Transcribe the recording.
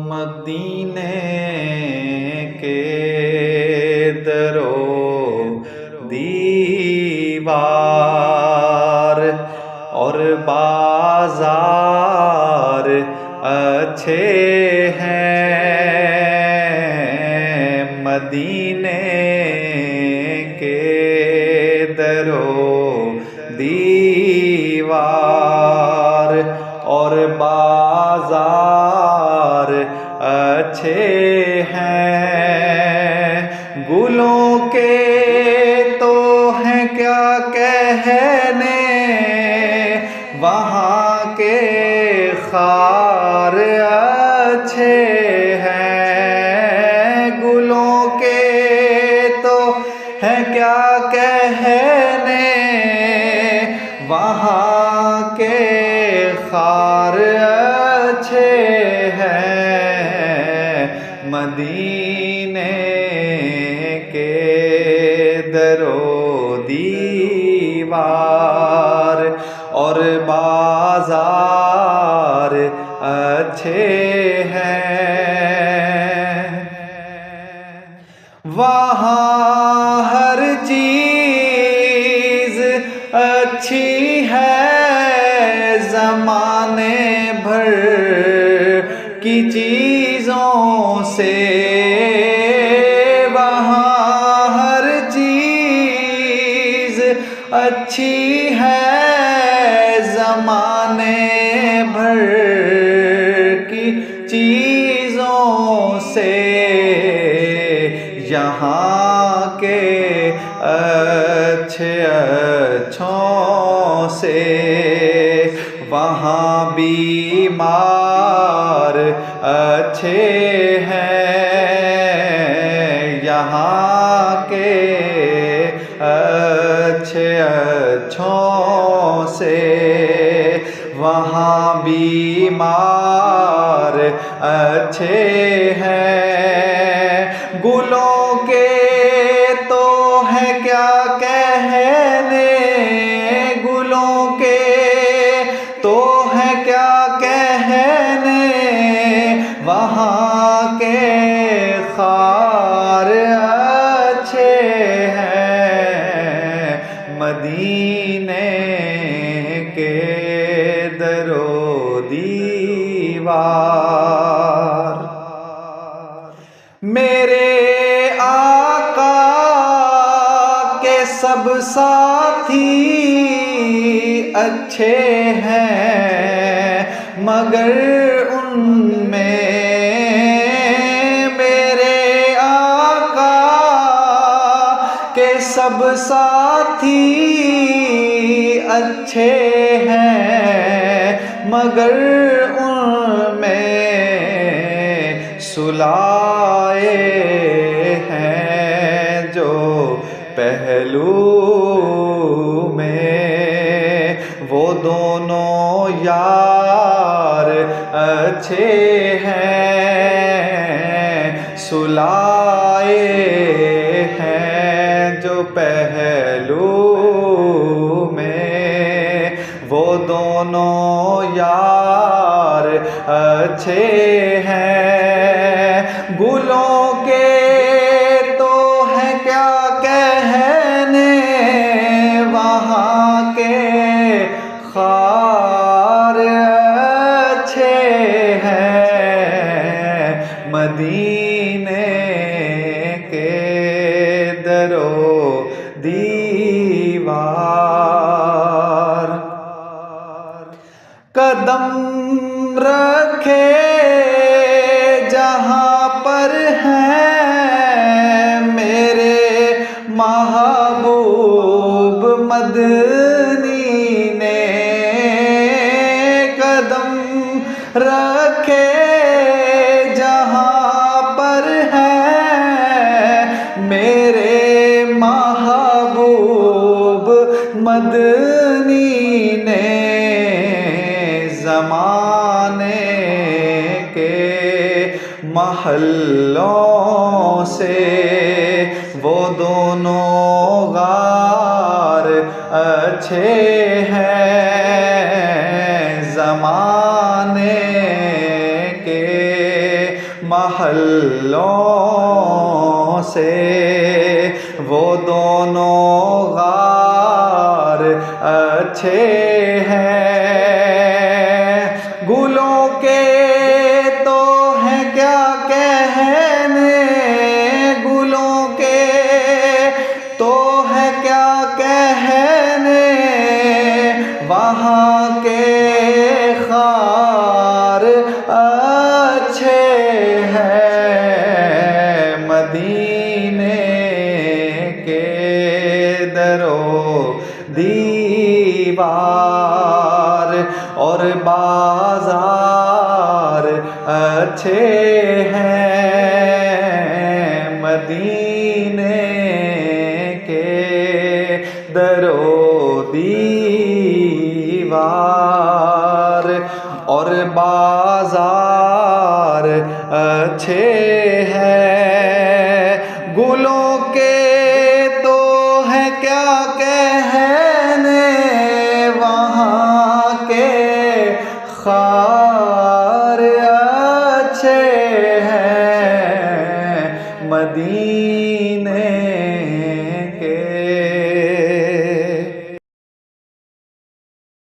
مدینے کے درو دیوار اور بازار اچھے ہیں، مدینے کے درو دیوار اور بازار اچھے ہیں، گلوں کے تو ہیں کیا کہنے، وہاں کے خار اچھے ہیں، گلوں کے تو ہیں کیا کہنے، وہاں کے خار اچھے ہیں، مدینے کے درو دیوار اور بازار اچھے ہیں، وہاں ہر چیز اچھی ہے، زمانے بھر کی چیزوں سے، وہاں ہر چیز اچھی ہے، زمانے بھر کی چیزوں سے، یہاں کے اچھے اچھوں سے، وہاں بیمار اچھے ہیں، یہاں کے اچھے اچھوں سے، وہاں بیمار اچھے ہیں، گلوں کے تو ہیں کیا کہنے، گلوں کے تو ہیں کیا کہنے، وہاں کے خار اچھے ہیں، مدینے کے درو دیوار، میرے آقا کے سب ساتھی اچھے ہیں، مگر ان میں میرے آقا کے سب ساتھی اچھے ہیں، مگر ان میں سلائے ہیں جو پہلو میں، وہ دونوں یار اچھے ہیں، سلائے ہیں جو پہلو میں، وہ دونوں یار اچھے ہیں، گلوں کے تو ہیں کیا کہنے، وہاں کے خار اچھے ہیں، مدینے کے درو دیوار، قدم رکھے جہاں پر ہیں میرے محبوب مدنی نے، قدم رکھے جہاں پر ہیں میرے محبوب مدنی نے، زمانے کے محلوں سے وہ دونوں غار اچھے ہیں زمانے کے محلوں سے، وہ دونوں غار اچھے ہیں۔ گلوں کے تو ہیں کیا کہنے، گلوں کے تو ہے کیا کہنے، وہاں کے خار اچھے ہیں، مدینے کے در و دیوار اور بازار اچھے ہیں، مدینے کے در و دیوار اور بازار اچھے ہیں۔ گلوں کے تو ہیں کیا کہنے، وہاں کے خار اچھے ہیں، مدینے